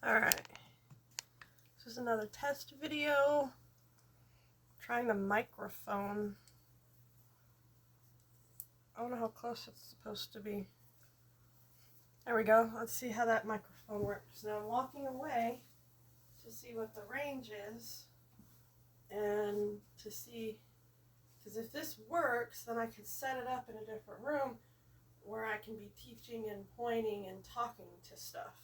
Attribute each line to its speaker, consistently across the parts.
Speaker 1: Alright, this is another test video. Trying the microphone. I don't know how close it's supposed to be. There we go. Let's see how that microphone works. Now I'm walking away to see what the range is and to see, because if this works, then I can set it up in a different room where I can be teaching and pointing and talking to stuff.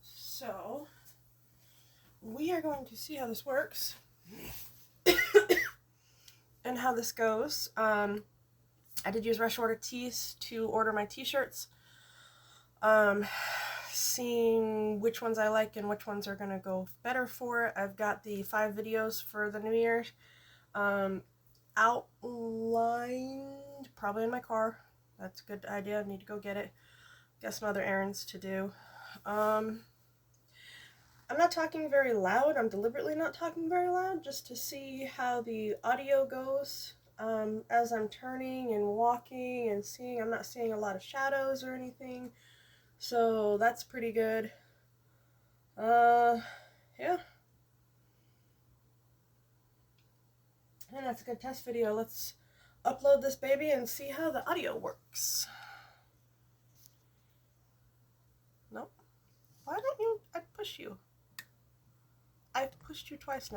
Speaker 1: So we are going to see how this works and how this goes. I did use Rush Order Tees to order my t-shirts. Seeing which ones I like and which ones are going to go better for it. I've got the 5 videos for the New Year's outlined, probably in my car. That's a good idea. I need to go get it. Got some other errands to do. I'm not talking very loud. I'm deliberately not talking very loud just to see how the audio goes as I'm turning and walking and seeing. I'm not seeing a lot of shadows or anything, so that's pretty good. Yeah. And that's a good test video. Let's upload this baby and see how the audio works. Nope. Why don't you? I'd push you. I've pushed you twice now.